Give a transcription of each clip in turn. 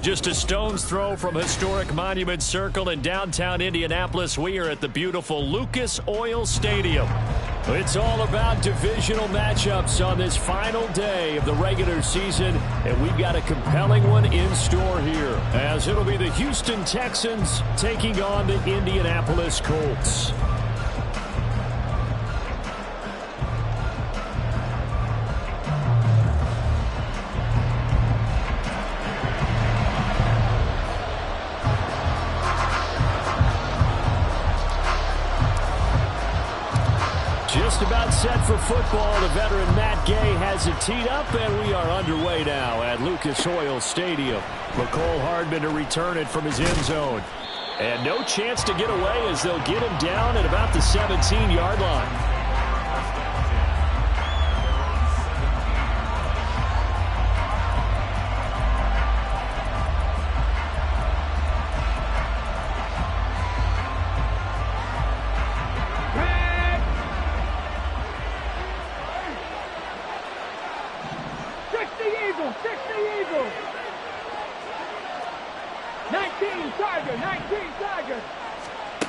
Just a stone's throw from historic Monument Circle in downtown Indianapolis. We are at the beautiful Lucas Oil Stadium. It's all about divisional matchups on this final day of the regular season, and we've got a compelling one in store here, as it'll be the Houston Texans taking on the Indianapolis Colts. Just about set for football. The veteran Matt Gay has it teed up, and we are underway now at Lucas Oil Stadium. McCole Hardman to return it from his end zone. And no chance to get away as they'll get him down at about the 17-yard line.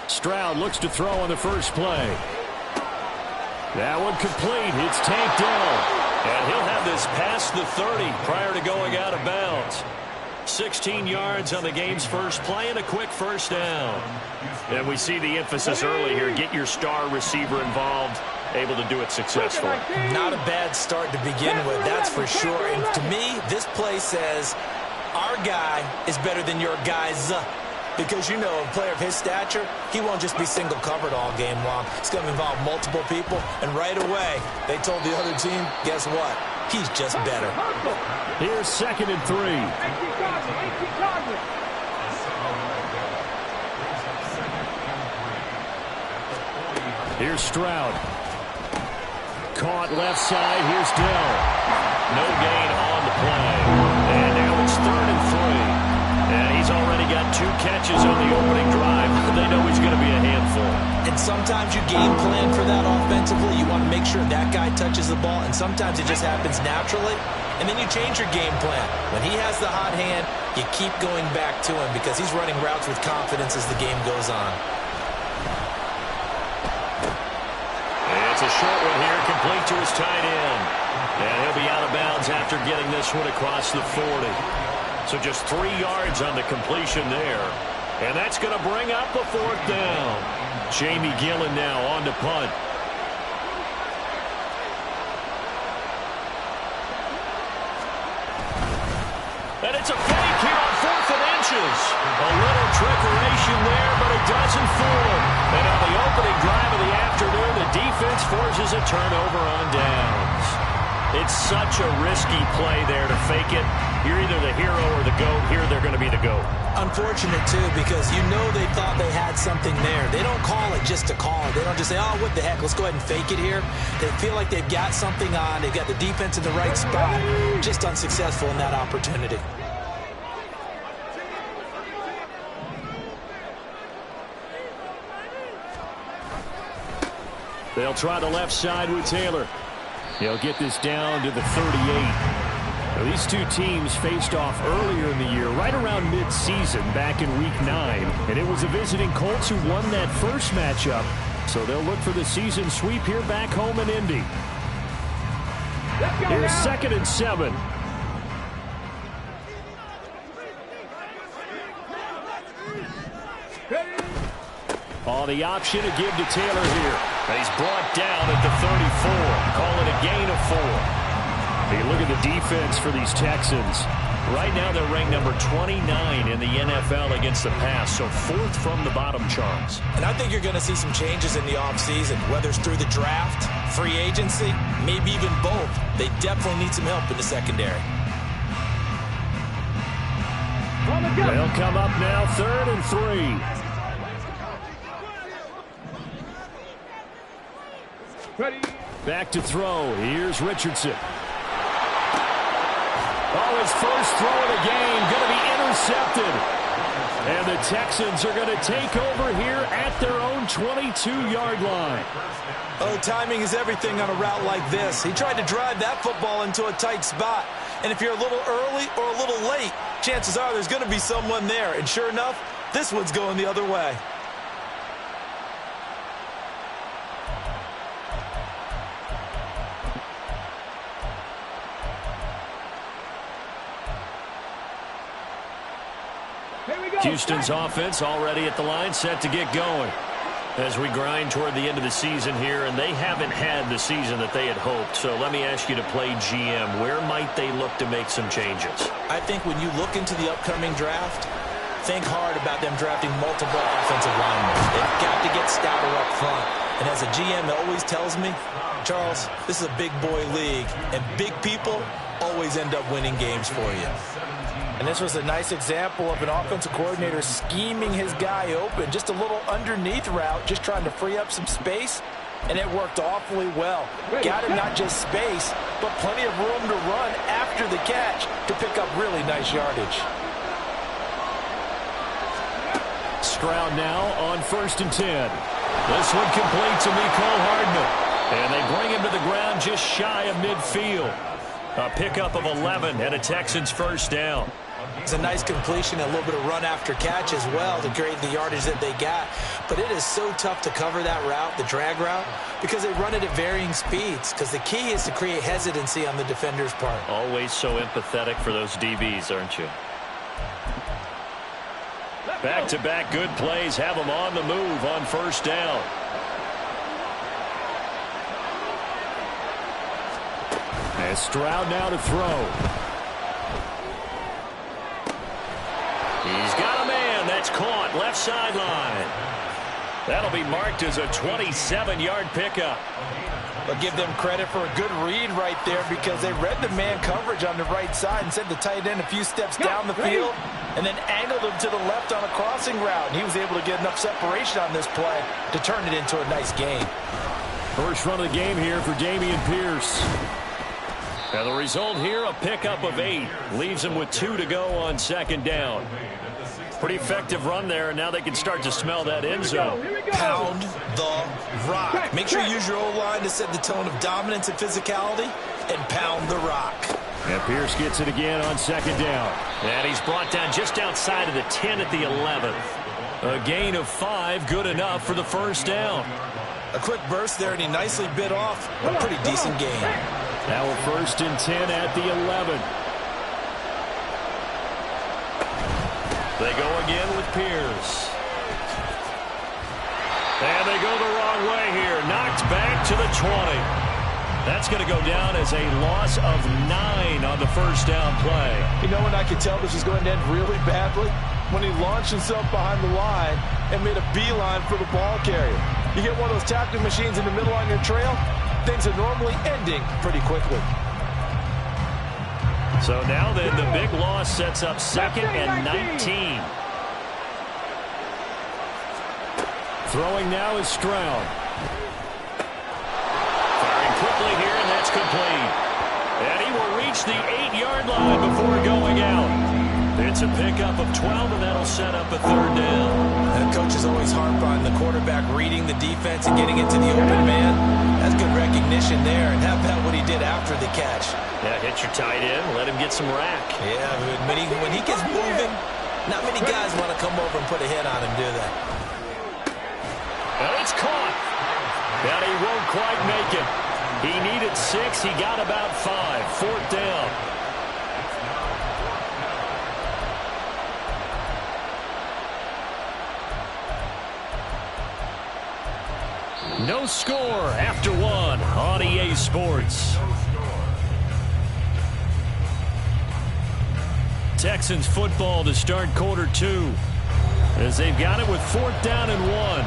Stroud looks to throw on the first play. That one complete. It's tanked down. And he'll have this past the 30 prior to going out of bounds. 16 yards on the game's first play and a quick first down. And we see the emphasis early here. Get your star receiver involved. Able to do it successfully. Not a bad start to begin with, that's for sure. And to me, this play says our guy is better than your guy's. Because, you know, a player of his stature, he won't just be single covered all game long. It's going to involve multiple people. And right away, they told the other team, guess what? He's just better. Here's 2nd and 3. Here's Stroud. Caught left side. Here's Dell. No gain on the play. And now it's 3rd and 3. And he's already got 2 catches on the opening drive. They know he's going to be a handful. And sometimes you game plan for that offensively. You want to make sure that guy touches the ball. And sometimes it just happens naturally. And then you change your game plan. When he has the hot hand, you keep going back to him because he's running routes with confidence as the game goes on. It's a short one here, complete to his tight end. And he'll be out of bounds after getting this one across the 40. So just 3 yards on the completion there. And that's going to bring up a 4th down. Jamie Gillen now on to punt. And it's a fake here on 4th and inches. A little trickeration there, but it doesn't fool him. And on the opening drive of the afternoon, the defense forces a turnover on downs. It's such a risky play there to fake it. You're either the hero or the GOAT. Here they're going to be the GOAT. Unfortunate, too, because you know they thought they had something there. They don't call it just to call it. They don't just say, oh, what the heck, let's go ahead and fake it here. They feel like they've got something on. They've got the defense in the right spot. Just unsuccessful in that opportunity. They'll try the left side with Taylor. He'll get this down to the 38. Now, these two teams faced off earlier in the year, right around mid-season, back in Week 9. And it was the visiting Colts who won that first matchup. So they'll look for the season sweep here back home in Indy. Here's 2nd and 7. On the option to give to Taylor here. And he's brought down at the 34. Call it a gain of 4. Hey, look at the defense for these Texans. Right now they're ranked number 29 in the NFL against the pass, so 4th from the bottom charts. And I think you're going to see some changes in the offseason, whether it's through the draft, free agency, maybe even both. They definitely need some help in the secondary. They'll come up now 3rd and 3. Ready. Back to throw. Here's Richardson. Oh, his first throw of the game going to be intercepted. And the Texans are going to take over here at their own 22-yard line. Oh, timing is everything on a route like this. He tried to drive that football into a tight spot. And if you're a little early or a little late, chances are there's going to be someone there. And sure enough, this one's going the other way. Houston's offense already at the line, set to get going as we grind toward the end of the season here, and they haven't had the season that they had hoped. So let me ask you to play GM. Where might they look to make some changes? I think when you look into the upcoming draft, think hard about them drafting multiple offensive linemen. They've got to get stouter up front. And as a GM always tells me, Charles, this is a big boy league, and big people always end up winning games for you. And this was a nice example of an offensive coordinator scheming his guy open. Just a little underneath route, just trying to free up some space, and it worked awfully well. Got him not just space, but plenty of room to run after the catch to pick up really nice yardage. Stroud now on 1st and 10. This one complete to Mecole Hardman. And they bring him to the ground just shy of midfield. A pickup of 11 and a Texans first down. It's a nice completion, a little bit of run after catch as well to create the yardage that they got. But it is so tough to cover that route, the drag route, because they run it at varying speeds. Because the key is to create hesitancy on the defender's part. Always so empathetic for those DBs, aren't you? Back-to-back good plays have them on the move on 1st down. And Stroud now to throw. He's got a man that's caught left sideline. That'll be marked as a 27-yard pickup. But give them credit for a good read right there, because they read the man coverage on the right side and sent the tight end a few steps down the field and then angled him to the left on a crossing route. And he was able to get enough separation on this play to turn it into a nice gain. First run of the game here for Dameon Pierce. And the result here, a pickup of 8. Leaves him with 2 to go on 2nd down. Pretty effective run there, and now they can start to smell that end zone. Pound the rock. Make sure you use your O-line to set the tone of dominance and physicality, and pound the rock. And Pierce gets it again on 2nd down. And he's brought down just outside of the 10 at the 11th. A gain of 5, good enough for the first down. A quick burst there, and he nicely bit off a pretty decent gain. Now a 1st and 10 at the 11. They go again with Pierce. And they go the wrong way here. Knocked back to the 20. That's going to go down as a loss of 9 on the first down play. You know when I could tell this was going to end really badly? When he launched himself behind the line and made a beeline for the ball carrier. You get one of those tackling machines in the middle on your trail, things are normally ending pretty quickly. So now then, the big loss sets up 2nd and 19. Throwing now is Stroud. Firing quickly here, and that's complete. And he will reach the 8-yard line before going out. It's a pickup of 12, and that'll set up a 3rd down. The coaches always harp on the quarterback reading the defense and getting into the open man. That's good recognition there, and how about what he did after the catch? Yeah, hit your tight end, let him get some rack. Yeah, when he gets moving, not many guys want to come over and put a hit on him, do they? And it's caught. And he won't quite make it. He needed 6. He got about 5. 4th down. No score after 1 on EA Sports. Texans football to start quarter 2 as they've got it with 4th down and 1.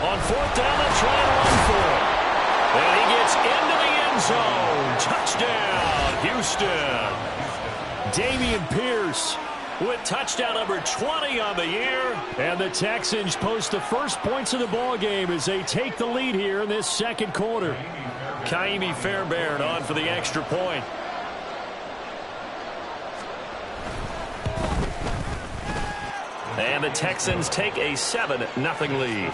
On 4th down, they'll try and run for it. And he gets into the end zone. Touchdown, Houston. Dameon Pierce with touchdown number 20 on the year. And the Texans post the first points of the ball game as they take the lead here in this second quarter. Kaimi Fairbairn on for the extra point. And the Texans take a 7-0 lead.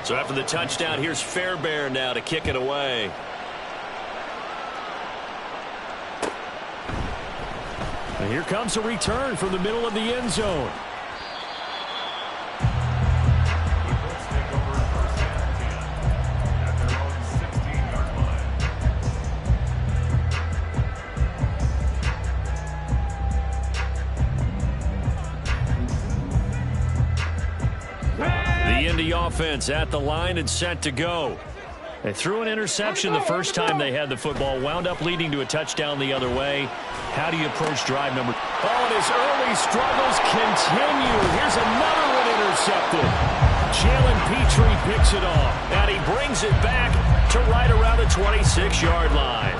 So after the touchdown, here's Fairbairn now to kick it away. And here comes a return from the middle of the end zone. The Indy offense at the line and set to go. They threw an interception the first time they had the football, wound up leading to a touchdown the other way. How do you approach drive number? Oh, and his early struggles continue. Here's another one intercepted. Jalen Petrie picks it off, and he brings it back to right around the 26-yard line.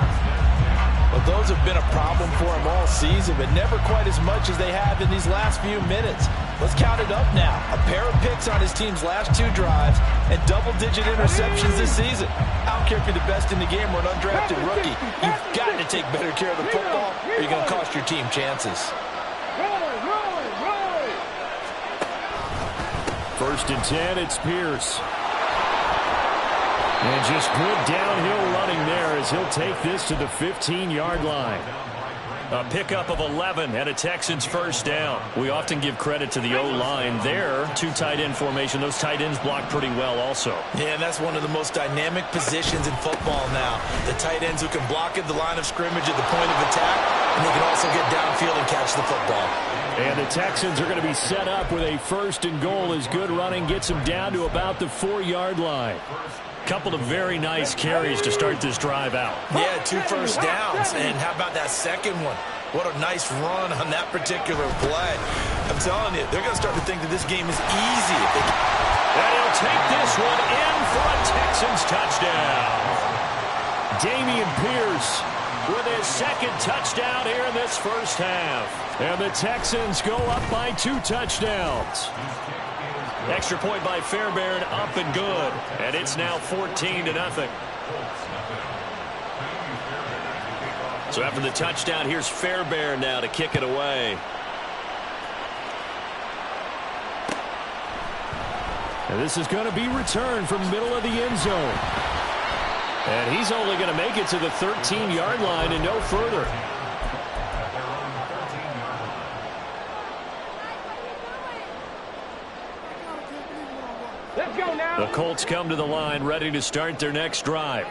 Well, those have been a problem for him all season, but never quite as much as they have in these last few minutes. Let's count it up now. A pair of picks on his team's last 2 drives and double-digit interceptions this season. I don't care if you're the best in the game or an undrafted rookie. You've got to take better care of the football or you're going to cost your team chances. First and 10, it's Pierce. And just good downhill running there as he'll take this to the 15-yard line. A pickup of 11 and a Texans first down. We often give credit to the O-line there. 2 tight end formation. Those tight ends block pretty well also. Yeah, and that's one of the most dynamic positions in football now. The tight ends who can block at the line of scrimmage at the point of attack, and they can also get downfield and catch the football. And the Texans are going to be set up with a first and goal as good running gets them down to about the 4-yard line. Couple of very nice carries to start this drive out. Yeah, 2 first downs. And how about that second one? What a nice run on that particular play. I'm telling you, they're going to start to think that this game is easy. And he'll take this one in for a Texans touchdown. Dameon Pierce with his second touchdown here in this first half. And the Texans go up by 2 touchdowns. Extra point by Fairbairn, up and good. And it's now 14-0. So after the touchdown, here's Fairbairn now to kick it away. And this is going to be returned from middle of the end zone. And he's only going to make it to the 13-yard line and no further. The Colts come to the line ready to start their next drive.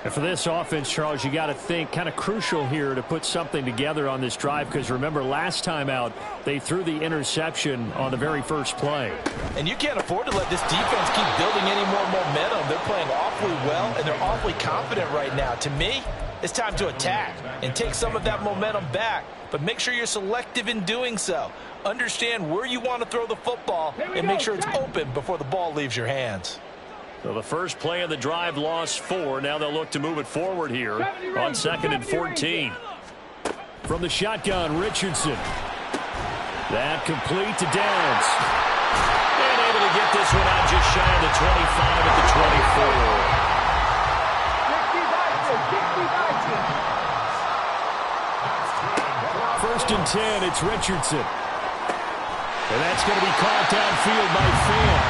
And for this offense, Charles, you got to think kind of crucial here to put something together on this drive because remember last time out they threw the interception on the very first play. And you can't afford to let this defense keep building any more momentum. They're playing awfully well and they're awfully confident right now. To me, it's time to attack and take some of that momentum back. But make sure you're selective in doing so. Understand where you want to throw the football and make sure it's open before the ball leaves your hands. So the first play of the drive lost 4. Now they'll look to move it forward here on 2nd and 14. From the shotgun, Richardson. That complete to Downs. And able to get this one out just shy of the 25 at the 24. First and 10, it's Richardson. And that's going to be caught downfield by Fan.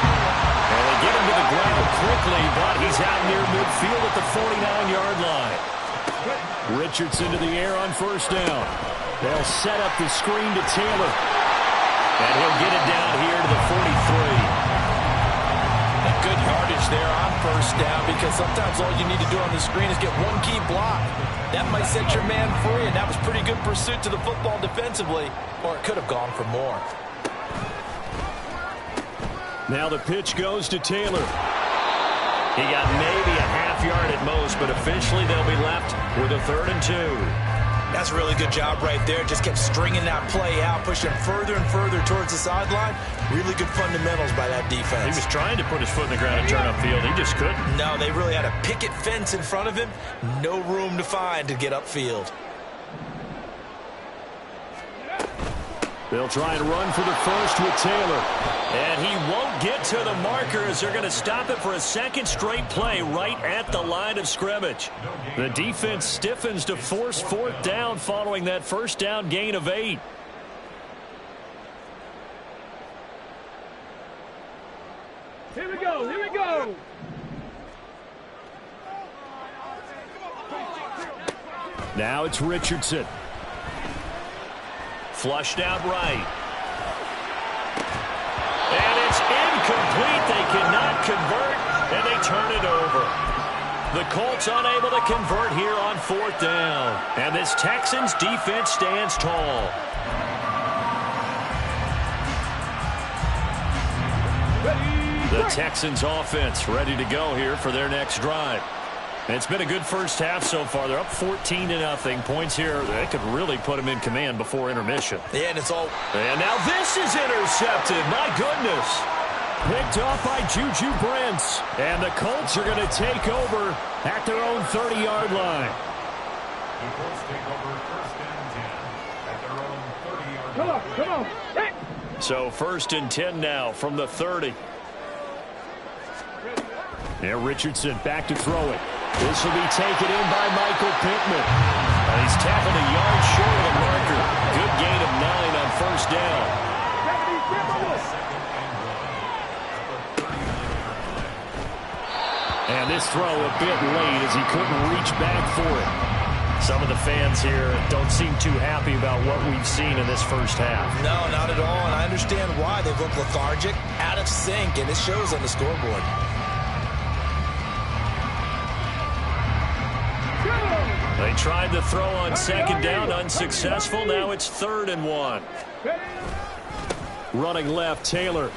And they get him to the ground quickly, but he's out near midfield at the 49-yard line. Richardson to the air on first down. They'll set up the screen to Taylor. And he'll get it down here to the 43. A good yardage there on first down because sometimes all you need to do on the screen is get one key block. That might set your man free, and that was pretty good pursuit to the football defensively, or it could have gone for more. Now the pitch goes to Taylor. He got maybe a half yard at most, but officially they'll be left with a 3rd and 2. That's a really good job right there. Just kept stringing that play out, pushing him further and further towards the sideline. Really good fundamentals by that defense. He was trying to put his foot in the ground and turn upfield. He just couldn't. No, they really had a picket fence in front of him. No room to find to get upfield. They'll try and run for the first with Taylor. And he won't get to the marker as they're going to stop it for a second straight play right at the line of scrimmage. The defense stiffens to force fourth down following that first down gain of 8. Here we go, here we go. Now it's Richardson. Flushed out right. And it's incomplete. They cannot convert, and they turn it over. The Colts unable to convert here on fourth down. And this Texans defense stands tall. The Texans offense ready to go here for their next drive. It's been a good first half so far. They're up 14-0. Points here, they could really put them in command before intermission. Yeah, and it's all... And now this is intercepted. My goodness. Picked off by Juju Brents. And the Colts are going to take over at their own 30-yard line. The Colts take over first and 10 at their own 30-yard line. Come on. Hey. So first and 10 now from the 30. And Richardson back to throw it. This will be taken in by Michael Pittman. And he's tackled a yard short of the marker. Good gain of 9 on first down. And this throw a bit late as he couldn't reach back for it. Some of the fans here don't seem too happy about what we've seen in this first half. No, not at all, and I understand why. They've looked lethargic, out of sync, and it shows on the scoreboard. They tried the throw on second down, unsuccessful. Now it's 3rd and 1. Running left, Taylor.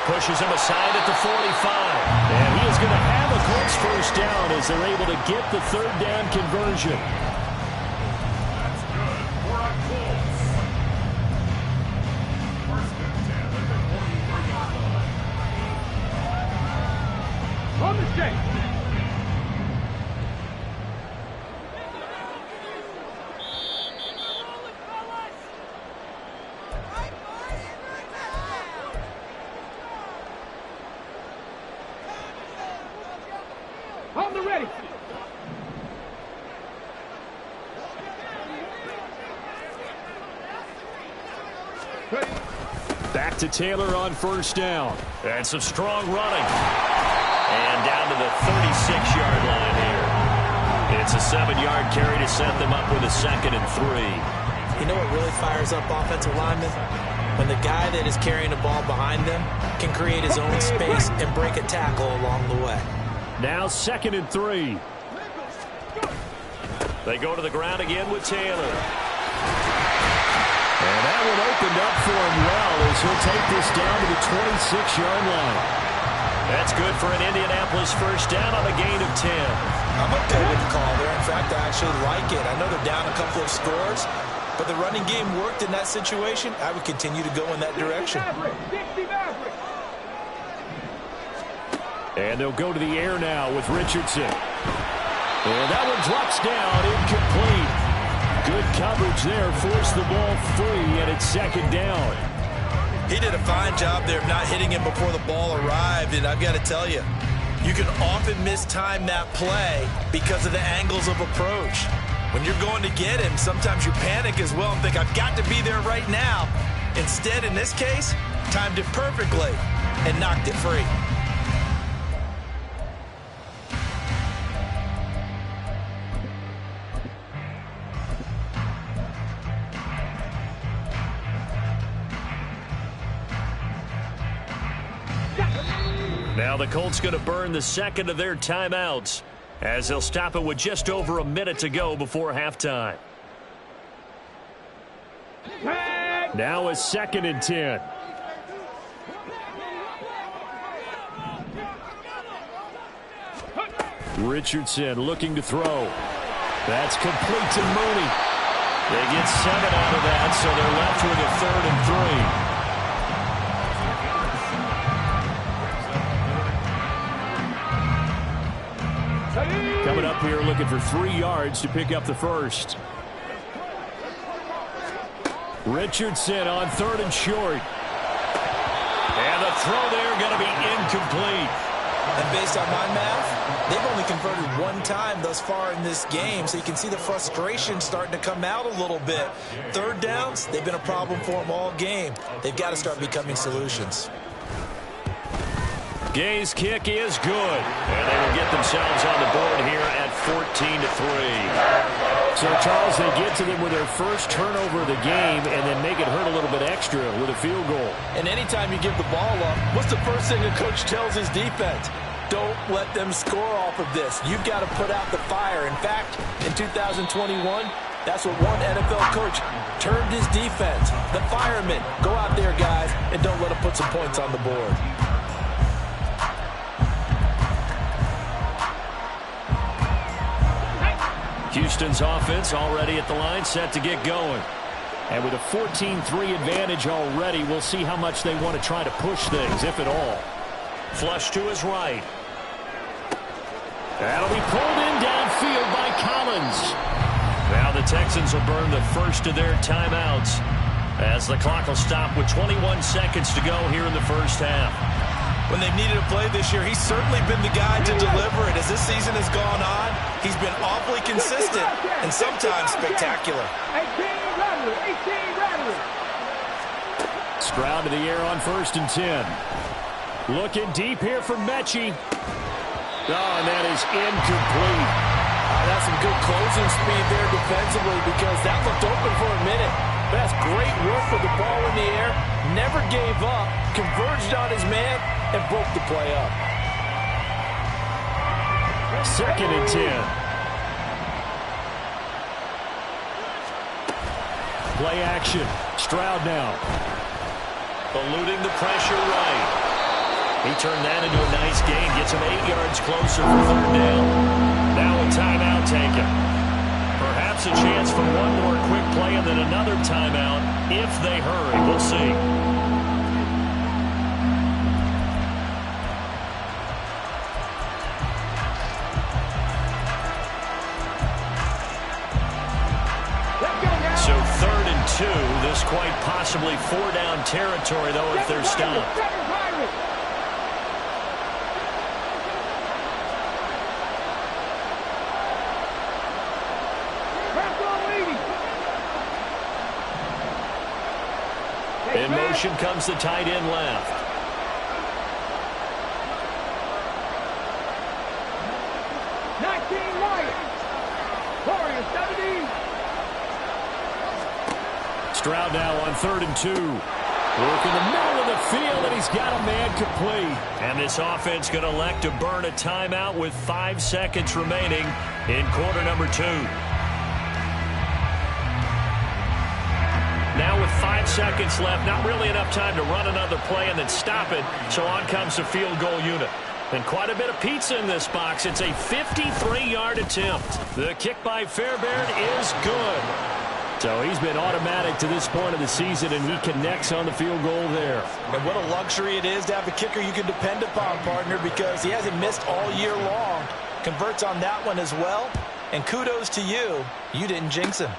Pushes him aside at the 45. And he is going to have a Colts first down as they're able to get the 3rd down conversion. That's good for a Colts. First and 10 at the 43-yard line. On the shake. On the ready. Back to Taylor on first down. And some strong running. And down to the 36-yard line here. It's a 7-yard carry to set them up with a 2nd and 3. You know what really fires up offensive linemen? When the guy that is carrying the ball behind them can create his own space and break a tackle along the way. Now 2nd and 3. They go to the ground again with Taylor. And that one opened up for him well as he'll take this down to the 26-yard line. That's good for an Indianapolis first down on a gain of 10. I'm okay with the call there. In fact, I actually like it. I know they're down a couple of scores, but the running game worked in that situation. I would continue to go in that direction. And they'll go to the air now with Richardson. And that one drops down, incomplete. Good coverage there, forced the ball free, and it's 2nd down. He did a fine job there of not hitting him before the ball arrived, and I've got to tell you, you can often mistime that play because of the angles of approach. When you're going to get him, sometimes you panic as well and think, I've got to be there right now. Instead, in this case, timed it perfectly and knocked it free. Now the Colts going to burn the 2nd of their timeouts as they'll stop it with just over a minute to go before halftime. Now a 2nd and 10. Richardson looking to throw. That's complete to Mooney. They get 7 out of that, so they're left with a 3rd and 3. Coming up here looking for 3 yards to pick up the first. Richardson on 3rd and short. And the throw there going to be incomplete. And based on my math, they've only converted 1 time thus far in this game, so you can see the frustration starting to come out a little bit. 3rd downs, they've been a problem for them all game. They've got to start becoming solutions. Gay's kick is good, and they will get themselves on the board here at 14-3. So, Charles, they get to them with their first turnover of the game and then make it hurt a little bit extra with a field goal. And anytime you give the ball up, what's the first thing a coach tells his defense? Don't let them score off of this. You've got to put out the fire. In fact, in 2021, that's what one NFL coach termed his defense. The firemen. Go out there, guys, and don't let them put some points on the board. Houston's offense already at the line, set to get going. And with a 14-3 advantage already, we'll see how much they want to try to push things, if at all. Flush to his right. That'll be pulled in downfield by Collins. Now the Texans will burn the first of their timeouts as the clock will stop with 21 seconds to go here in the first half. When they've needed a play this year, he's certainly been the guy to deliver it. As this season has gone on, he's been awfully consistent and sometimes spectacular. 18 Rattler, 18 Rattler. Stroud to the air on 1st and 10. Looking deep here for Mechie. Oh, and that is incomplete. That's some good closing speed there defensively because that looked open for a minute. But that's great work with the ball in the air. Never gave up, converged on his man, and broke the play up. 2nd and 10. Play action. Stroud now. Eluding the pressure right. He turned that into a nice gain. Gets him 8 yards closer for 3rd down. Now a timeout taken. Perhaps a chance for one more quick play and then another timeout if they hurry. We'll see. So 3rd and 2. This quite possibly 4-down territory, though, if they're stopped. In motion comes the tight end left. Stroud now on 3rd and 2. Work in the middle of the field, and he's got a man complete. And this offense going to elect to burn a timeout with 5 seconds remaining in quarter number 2. Now with 5 seconds left, not really enough time to run another play and then stop it. So on comes the field goal unit. And quite a bit of pizza in this box. It's a 53-yard attempt. The kick by Fairbairn is good. So he's been automatic to this point of the season, and he connects on the field goal there. And what a luxury it is to have a kicker you can depend upon, partner, because he hasn't missed all year long. Converts on that one as well. And kudos to you. You didn't jinx him.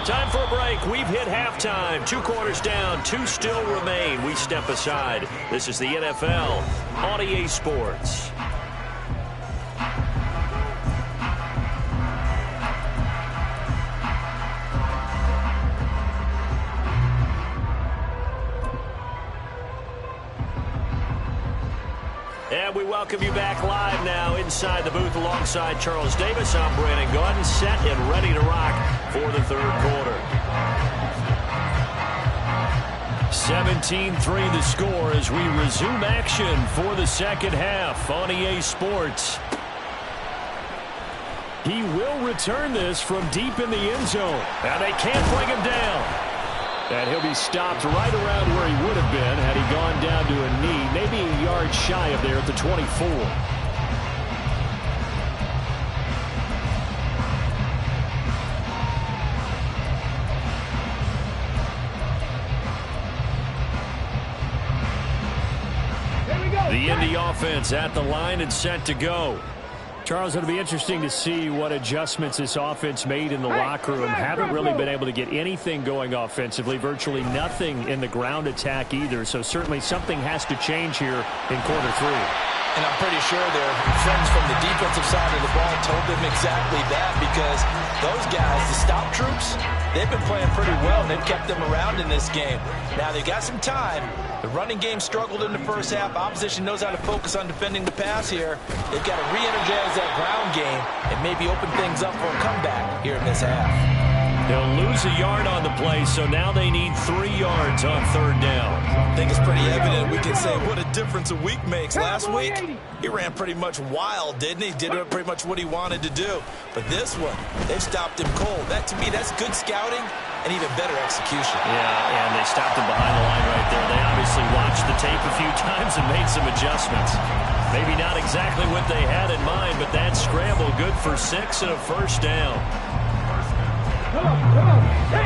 Time for a break. We've hit halftime. 2 quarters down. 2 still remain. We step aside. This is the NFL on EA Sports. And we welcome you back live now inside the booth alongside Charles Davis. I'm Brandon Gaudin, set and ready to rock for the 3rd quarter. 17-3 the score as we resume action for the 2nd half on EA Sports. He will return this from deep in the end zone. Now they can't bring him down. And he'll be stopped right around where he would have been had he gone down to a knee, maybe a yard shy of there at the 24. The Indy offense at the line and set to go. Charles, it'll be interesting to see what adjustments this offense made in the locker room. Haven't really been able to get anything going offensively, virtually nothing in the ground attack either. So certainly something has to change here in quarter three. And I'm pretty sure their friends from the defensive side of the ball told them exactly that, because those guys, the stop troops, they've been playing pretty well. They've kept them around in this game. Now, they've got some time. The running game struggled in the first half. Opposition knows how to focus on defending the pass here. They've got to re-energize that ground game and maybe open things up for a comeback here in this half. They'll lose a yard on the play, so now they need 3 yards on third down. I think it's pretty evident. We can say what a difference a week makes. Last week, he ran pretty much wild, didn't he? Did pretty much what he wanted to do. But this one, they've stopped him cold. That, to me, that's good scouting and even better execution. Yeah, and they stopped him behind the line right there. They obviously watched the tape a few times and made some adjustments. Maybe not exactly what they had in mind, but that scramble good for 6 and a first down. Come on. Hey.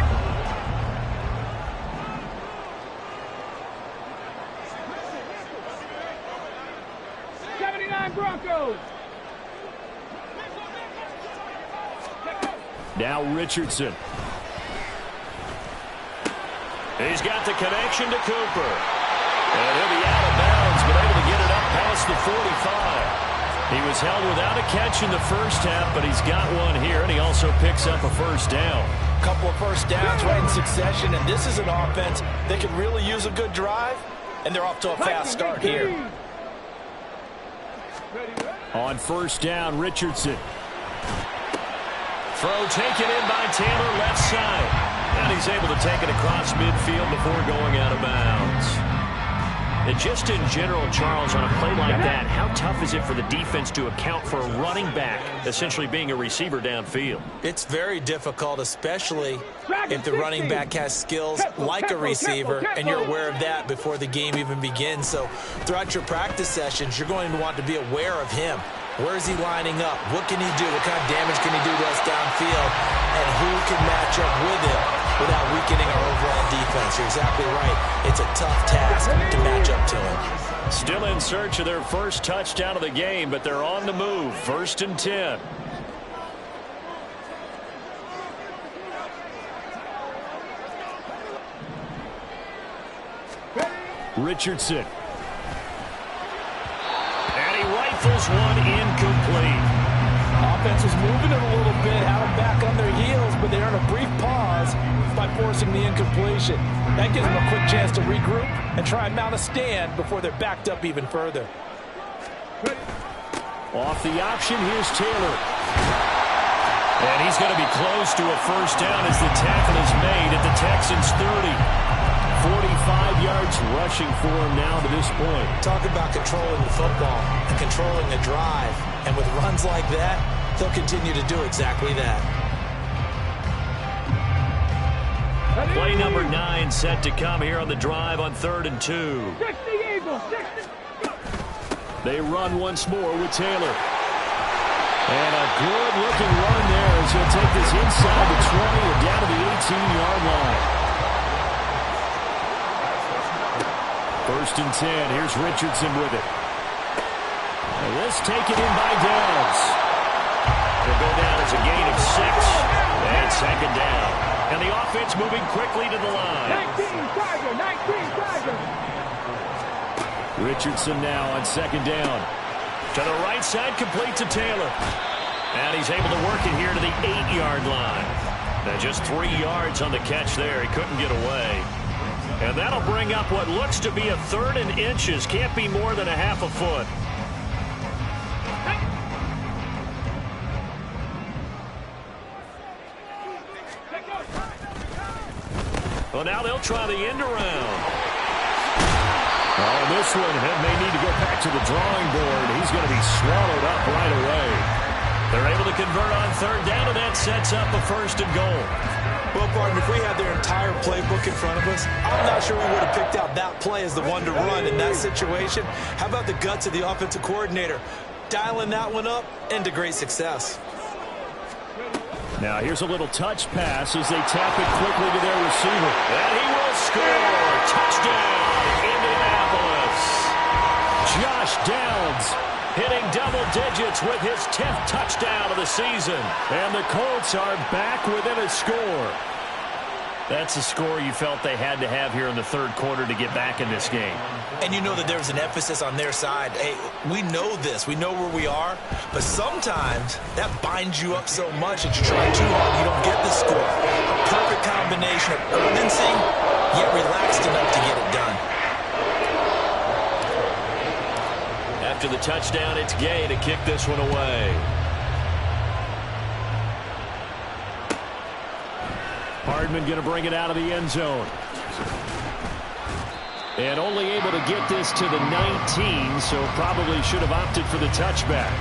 Broncos. Now Richardson. He's got the connection to Cooper. And he'll be out of bounds, but able to get it up past the 45. He was held without a catch in the first half, but he's got one here, and he also picks up a first down. Couple of first downs right in succession, and this is an offense that can really use a good drive, and they're off to a fast start here. On first down, Richardson. Throw taken in by Taylor, left side. And he's able to take it across midfield before going out of bounds. And just in general, Charles, on a play like that, how tough is it for the defense to account for a running back essentially being a receiver downfield? It's very difficult, especially if the running back has skills like a receiver, and you're aware of that before the game even begins. So throughout your practice sessions, you're going to want to be aware of him. Where is he lining up? What can he do? What kind of damage can he do to us downfield? And who can match up with him without weakening our overall defense? You're exactly right. It's a tough task to match up to him. Still in search of their first touchdown of the game, but they're on the move. 1st and 10. Richardson. And he rifles one incomplete. Offense was moving it a little bit, had them back on their heels, but they earn a brief pause by forcing the incompletion. That gives them a quick chance to regroup and try and mount a stand before they're backed up even further. Off the option, here's Taylor. And he's going to be close to a first down as the tackle is made at the Texans' 30. 45 yards rushing for him now to this point. Talk about controlling the football and controlling the drive. And with runs like that, they'll continue to do exactly that. Play number 9 set to come here on the drive on 3rd and 2. They run once more with Taylor. And a good-looking run there as he'll take this inside the 20 and down to the 18-yard line. 1st and 10. Here's Richardson with it. And this taken in by Downs. It'll go down as a gain of 6. And 2nd down. And the offense moving quickly to the line. 19 Tiger. Richardson now on 2nd down. To the right side, complete to Taylor. And he's able to work it here to the 8-yard line. Now just 3 yards on the catch there. He couldn't get away. And that'll bring up what looks to be a 3rd and inches. Can't be more than a half a foot. Well, now they'll try the end around. Oh, this one may need to go back to the drawing board. He's going to be swallowed up right away. They're able to convert on 3rd down, and that that sets up a 1st and goal. Well, partner, if we had their entire playbook in front of us, I'm not sure we would have picked out that play as the one to run in that situation. How about the guts of the offensive coordinator? Dialing that one up into great success. Now here's a little touch pass as they tap it quickly to their receiver. And he will score. Touchdown, Indianapolis. Josh Downs hitting double digits with his 10th touchdown of the season. And the Colts are back within a score. That's a score you felt they had to have here in the 3rd quarter to get back in this game. And you know that there was an emphasis on their side. Hey, we know this. We know where we are. But sometimes that binds you up so much that you try too hard, you don't get the score. A perfect combination of urgency, yet relaxed enough to get it done. After the touchdown, it's Gay to kick this one away. Hardman going to bring it out of the end zone. And only able to get this to the 19, so probably should have opted for the touchback.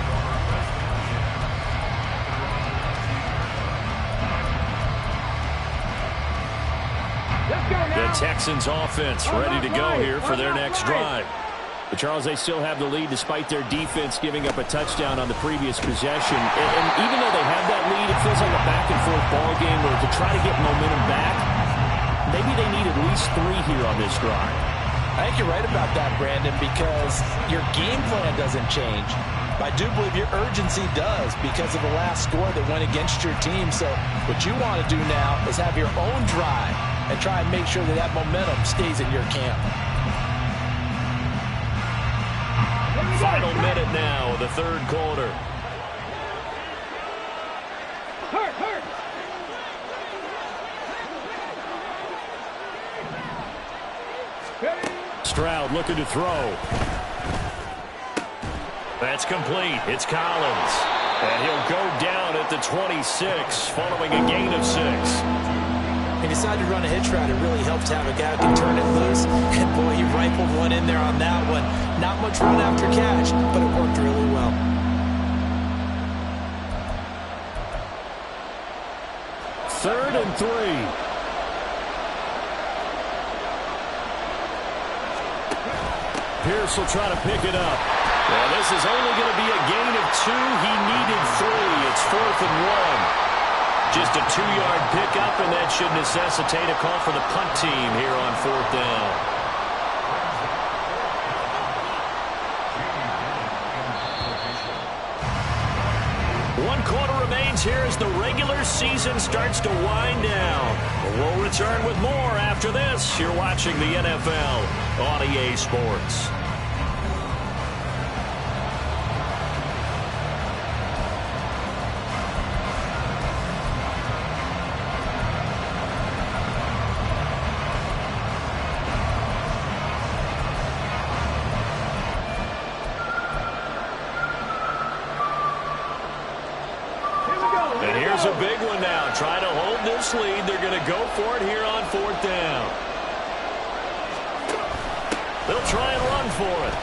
The Texans offense ready to go here for their next drive. But Charles, they still have the lead despite their defense giving up a touchdown on the previous possession. And even though they have that lead, it feels like a back-and-forth ball game where to try to get momentum back, maybe they need at least 3 here on this drive. I think you're right about that, Brandon, because your game plan doesn't change. I do believe your urgency does because of the last score that went against your team. So what you want to do now is have your own drive and try and make sure that that momentum stays in your camp. Final minute now of the 3rd quarter. Hurt. Stroud looking to throw. That's complete. It's Collins. And he'll go down at the 26 following a gain of 6. He decided to run a hitch route. It really helps to have a guy who can turn it loose. And, boy, he rifled one in there on that one. Not much run after catch, but it worked really well. Third and 3. Pierce will try to pick it up. Well, this is only going to be a gain of 2. He needed 3. It's 4th and 1. Just a 2-yard pickup, and that should necessitate a call for the punt team here on 4th down. One quarter remains here as the regular season starts to wind down. We'll return with more after this. You're watching the NFL on EA Sports. A big one now. Trying to hold this lead. They're going to go for it here on 4th down. They'll try and run for it.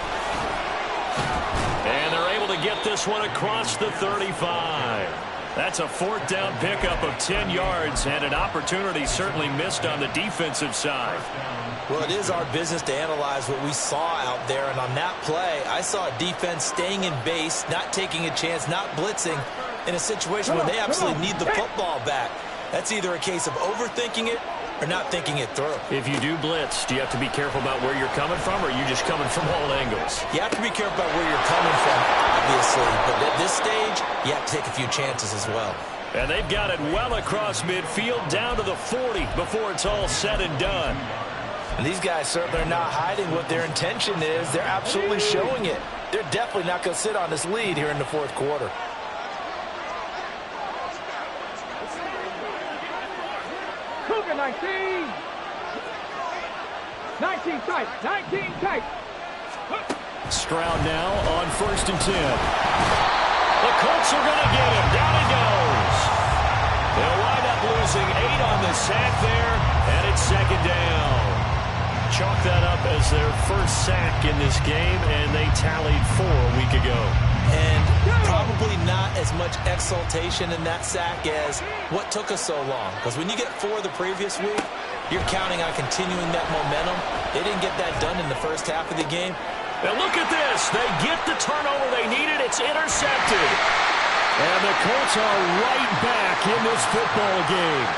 And they're able to get this one across the 35. That's a 4th down pickup of 10 yards and an opportunity certainly missed on the defensive side. Well, it is our business to analyze what we saw out there. And on that play, I saw a defense staying in base, not taking a chance, not blitzing, in a situation where they absolutely need the football back. That's either a case of overthinking it or not thinking it through. If you do blitz, do you have to be careful about where you're coming from, or are you just coming from all angles? You have to be careful about where you're coming from, obviously. But at this stage, you have to take a few chances as well. And they've got it well across midfield down to the 40 before it's all said and done. And these guys certainly are not hiding what their intention is. They're absolutely showing it. They're definitely not going to sit on this lead here in the 4th quarter. Cougar 19. 19 tight. 19 tight. Stroud now on 1st and 10. The Colts are going to get him. Down he goes. They'll wind up losing 8 on the sack there, and it's 2nd down. Chalk that up as their first sack in this game, and they tallied 4 a week ago. And probably not as much exultation in that sack as what took us so long. Because when you get 4 the previous week, you're counting on continuing that momentum. They didn't get that done in the first half of the game. And look at this. They get the turnover they needed. It's intercepted. And the Colts are right back in this football game.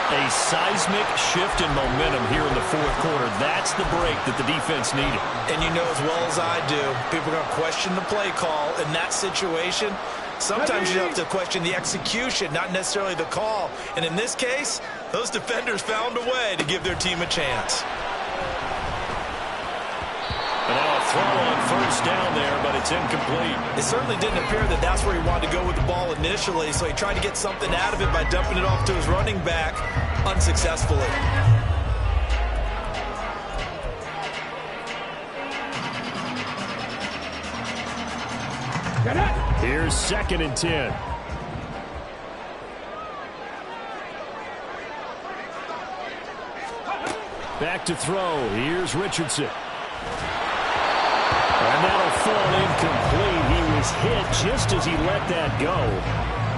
A seismic shift in momentum here in the fourth quarter. That's the break that the defense needed. And you know as well as I do, people are going to question the play call in that situation. Sometimes you have to question the execution, not necessarily the call. And in this case, those defenders found a way to give their team a chance. And now a throw on first down there, but it's incomplete. It certainly didn't appear that that's where he wanted to go with the ball initially, so he tried to get something out of it by dumping it off to his running back unsuccessfully. Here's 2nd and 10. Back to throw. Here's Richardson. And that'll fall incomplete. He was hit just as he let that go.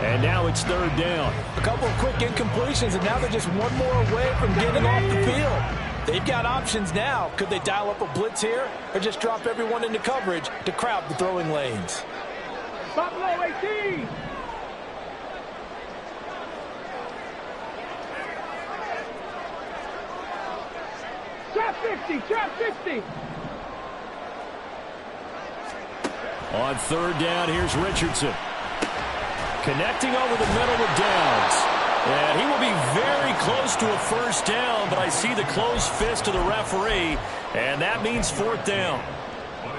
And now it's 3rd down. A couple of quick incompletions, and now they're just one more away from getting off the field. They've got options now. Could they dial up a blitz here or just drop everyone into coverage to crowd the throwing lanes? Buffalo 18. Trap 50, trap 50. On 3rd down, here's Richardson. Connecting over the middle with Downs. And he will be very close to a first down, but I see the closed fist of the referee, and that means 4th down.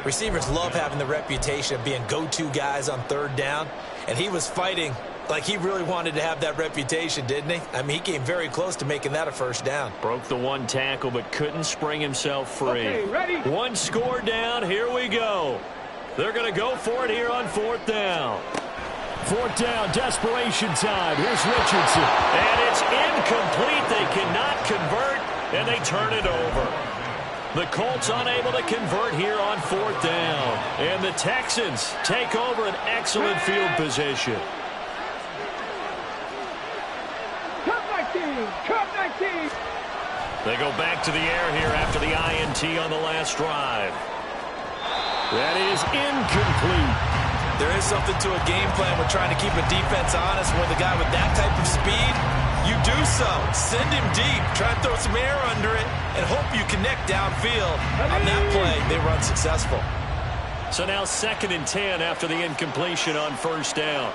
Receivers love having the reputation of being go-to guys on 3rd down, and he was fighting like he really wanted to have that reputation, didn't he? I mean, he came very close to making that a first down. Broke the 1 tackle, but couldn't spring himself free. Okay, ready? 1 score down, here we go. They're going to go for it here on 4th down. 4th down, desperation time. Here's Richardson. And it's incomplete. They cannot convert, and they turn it over. The Colts unable to convert here on 4th down. And the Texans take over an excellent field position. Cup 19, Cup 19. They go back to the air here after the INT on the last drive. That is incomplete. There is something to a game plan with trying to keep a defense honest. With a guy with that type of speed, you do so. Send him deep, try to throw some air under it, and hope you connect downfield. On that play, they were unsuccessful. So now 2nd and 10 after the incompletion on first down.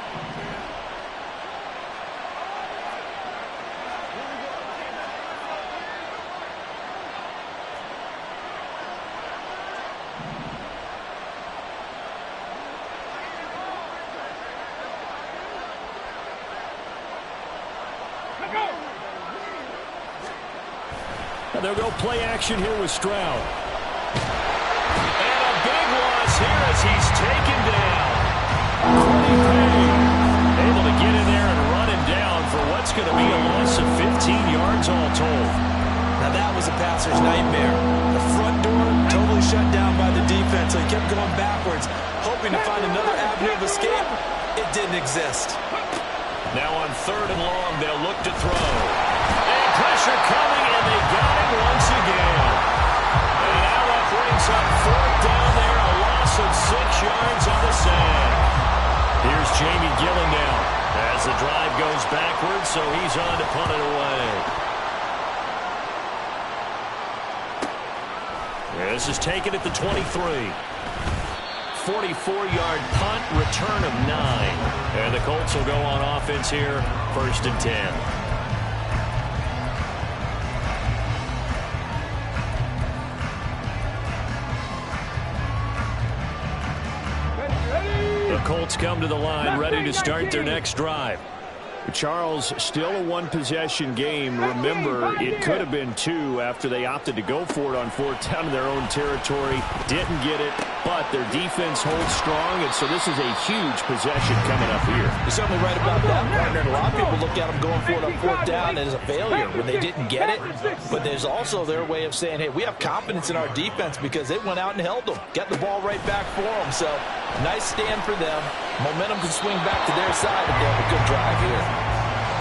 They'll go play action here with Stroud. And a big loss here as he's taken down. Able to get in there and run him down for what's going to be a loss of 15 yards all told. Now that was a passer's nightmare. The front door totally shut down by the defense, so he kept going backwards, hoping to find another avenue of escape. It didn't exist. Now on 3rd and long, they'll look to throw. And pressure coming, and they got him once again. And now that brings up 4th down there, a loss of 6 yards on the sand. Here's Jamie Gillen now as the drive goes backwards, so he's on to punt it away. This is taken at the 23. 44-yard punt, return of 9. And the Colts will go on offense here, 1st and 10. The Colts come to the line, ready to start their next drive. Charles, still a 1-possession game. Remember, it could have been 2 after they opted to go for it on 4th down in their own territory. Didn't get it. but their defense holds strong, and so this is a huge possession coming up here. You're certainly right about that, partner. And a lot of people look at them going for it on fourth down as a failure when they didn't get it. But there's also their way of saying, hey, we have confidence in our defense because they went out and held them. Got the ball right back for them. So nice stand for them. Momentum can swing back to their side if they have a good drive here.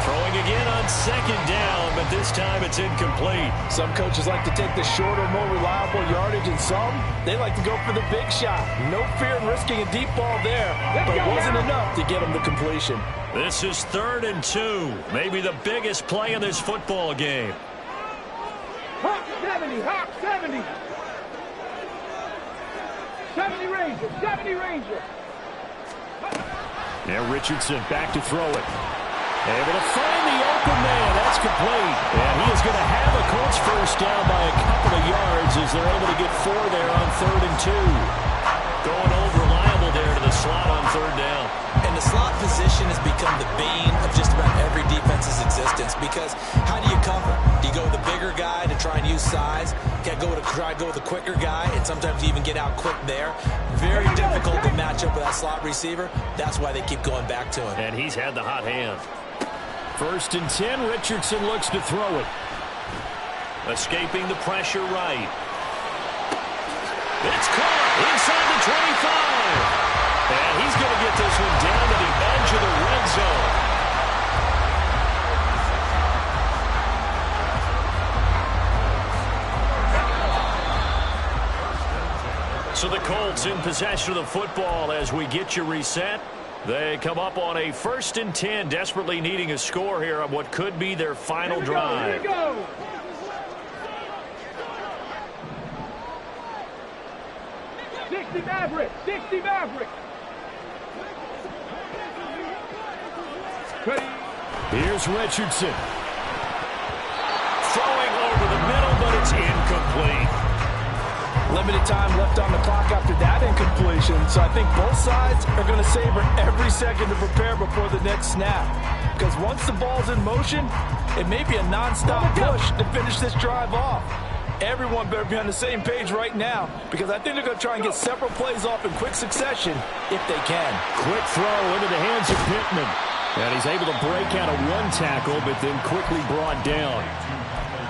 Throwing again on second down, but this time it's incomplete. Some coaches like to take the shorter, more reliable yardage, and some, they like to go for the big shot. No fear in risking a deep ball there, but it wasn't enough to get them to completion. This is 3rd and 2, maybe the biggest play in this football game. Hawk 70, Hawk 70. 70 Ranger, 70 Ranger. Now Richardson back to throw it. Able to find the open man. That's complete. And he is going to have a Colts first down by a couple of yards as they're able to get 4 there on 3rd and 2. Going over reliable there to the slot on 3rd down. And the slot position has become the bane of just about every defense's existence because how do you cover? Do you go with the bigger guy to try and use size? Can't go with the quicker guy, and sometimes you even get out quick there. Very difficult to match up with that slot receiver. That's why they keep going back to him. And he's had the hot hand. 1st and 10, Richardson looks to throw it. Escaping the pressure right. It's caught inside the 25. And he's going to get this one down to the edge of the red zone. So the Colts in possession of the football as we get you reset. They come up on a 1st and 10, desperately needing a score here on what could be their final drive. Here we go. Maverick, 60 Maverick. Here's Richardson. Throwing over the middle, but it's incomplete. Limited time left on the clock after that incompletion, so I think both sides are going to savor every second to prepare before the next snap. Because once the ball's in motion, it may be a non-stop push to finish this drive off. Everyone better be on the same page right now because I think they're going to try and get several plays off in quick succession if they can. Quick throw into the hands of Pittman. And he's able to break out of one tackle, but then quickly brought down.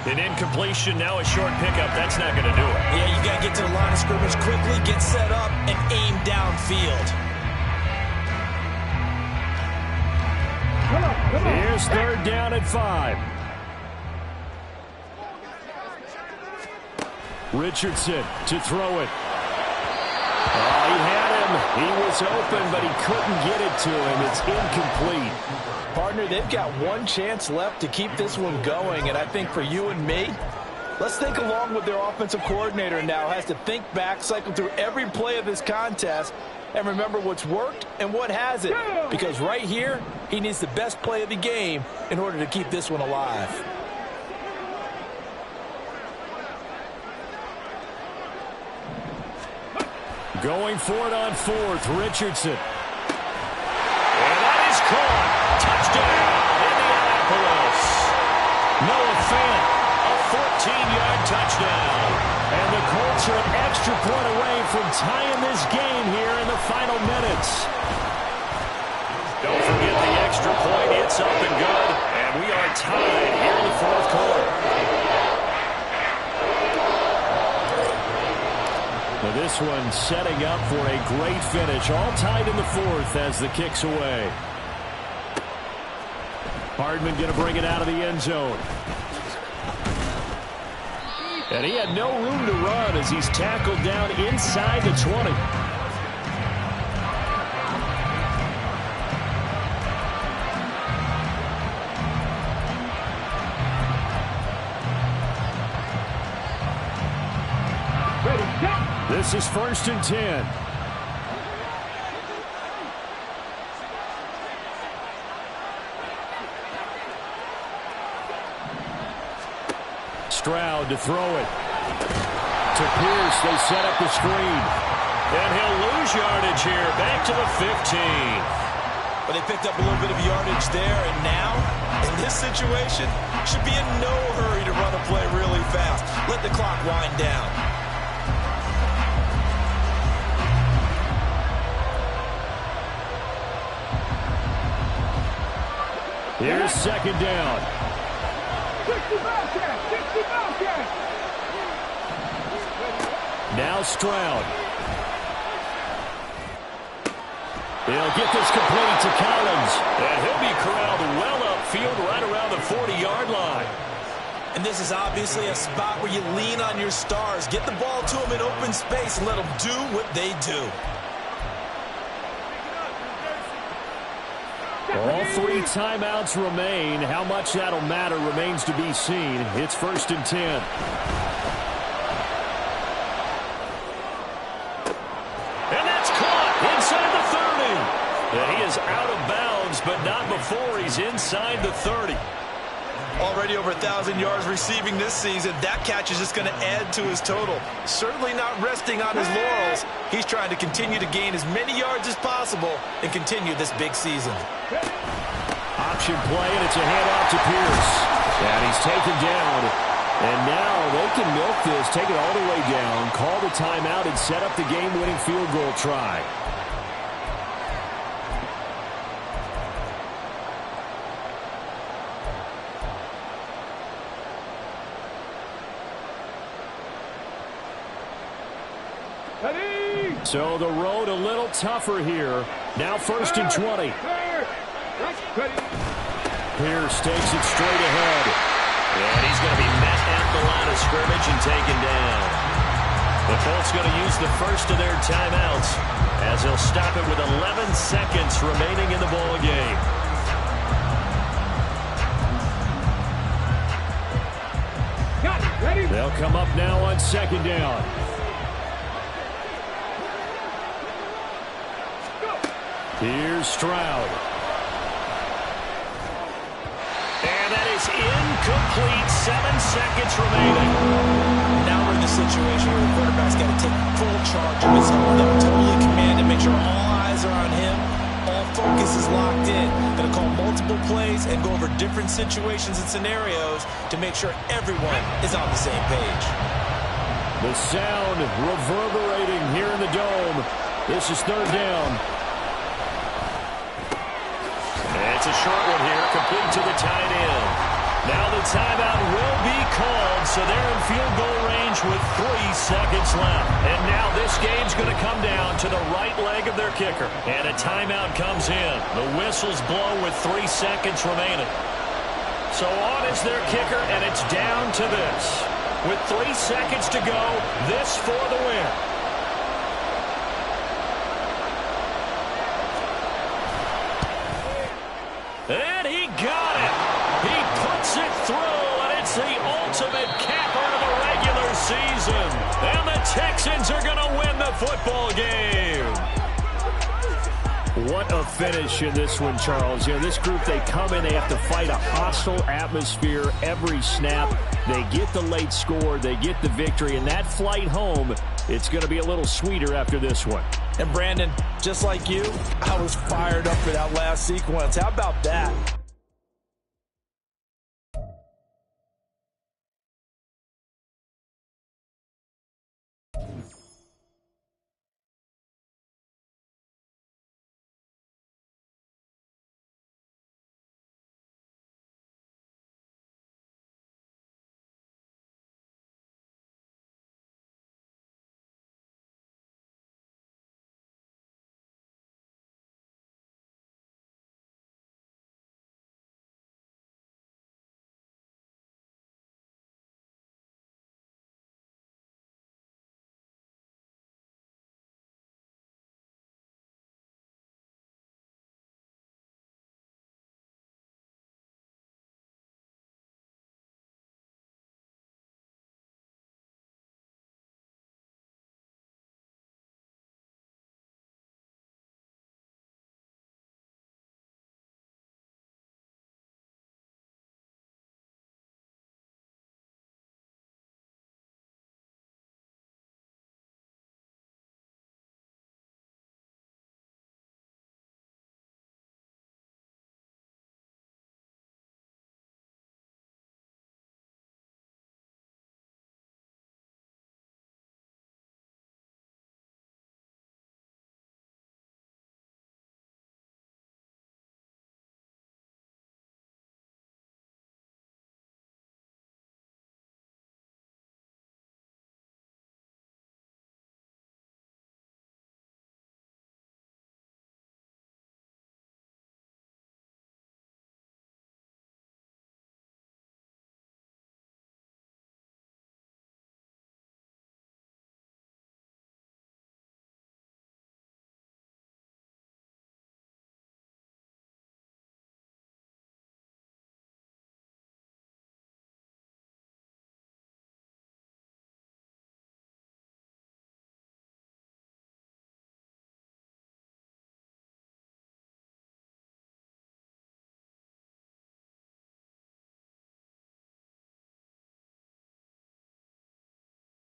An incompletion, now a short pickup. That's not going to do it. Yeah, you got to get to the line of scrimmage quickly, get set up, and aim downfield. Come on. Here's 3rd down at 5. Richardson to throw it. Oh, he had him. He was open, but he couldn't get it to him. It's incomplete. Partner, they've got one chance left to keep this one going, and I think for you and me, let's think along with their offensive coordinator now. Has to think back, cycle through every play of this contest, and remember what's worked and what hasn't. Because right here, he needs the best play of the game in order to keep this one alive. Going for it on 4th, Richardson. And that is caught. Touchdown, Indianapolis. Noah Fant, a 14-yard touchdown. And the Colts are an extra point away from tying this game here in the final minutes. Don't forget the extra point. It's up and good. And we are tied here in the 4th quarter. This one setting up for a great finish. All tied in the 4th as the kick's away. Hardman going to bring it out of the end zone. And he had no room to run as he's tackled down inside the 20. This is 1st and 10. Stroud to throw it. To Pierce, they set up the screen. And he'll lose yardage here, back to the 15. But they picked up a little bit of yardage there, and now, in this situation, should be in no hurry to run a play really fast. Let the clock wind down. Here's second down. 60 Bobcats! 60 Bobcats! Now Stroud. He'll get this complete to Collins. And he'll be corralled well upfield right around the 40-yard line. And this is obviously a spot where you lean on your stars. Get the ball to them in open space and let them do what they do. All 3 timeouts remain. How much that'll matter remains to be seen. It's 1st and 10. And that's caught inside the 30. And he is out of bounds, but not before he's inside the 30. Already over 1,000 yards receiving this season. That catch is just going to add to his total. Certainly not resting on his laurels. He's trying to continue to gain as many yards as possible and continue this big season. Option play, and it's a handoff to Pierce. And he's taken down. And now they can milk this, take it all the way down, call the timeout, and set up the game-winning field goal try. So the road a little tougher here. Now 1st and 20. Pierce takes it straight ahead. And he's going to be met at the line of scrimmage and taken down. The Colts going to use the first of their timeouts as they'll stop it with 11 seconds remaining in the ball game. They'll come up now on 2nd down. Here's Stroud. And that is incomplete. 7 seconds remaining. Now we're in the situation where the quarterback's got to take full charge of his own. They're totally commanded, make sure all eyes are on him. All focus is locked in. Going to call multiple plays and go over different situations and scenarios to make sure everyone is on the same page. The sound reverberating here in the dome. This is 3rd down. It's a short one here, complete to the tight end. Now the timeout will be called, so they're in field goal range with 3 seconds left. And now this game's going to come down to the right leg of their kicker. And a timeout comes in. The whistles blow with 3 seconds remaining. So on is their kicker, and it's down to this. With 3 seconds to go, this for the win. And he got it. He puts it through, and it's the ultimate capper of the regular season. And the Texans are going to win the football game. What a finish in this one, Charles. You know, this group, they come in, they have to fight a hostile atmosphere every snap. They get the late score, they get the victory, and that flight home, it's going to be a little sweeter after this one. And Brandon, just like you, I was fired up for that last sequence. How about that?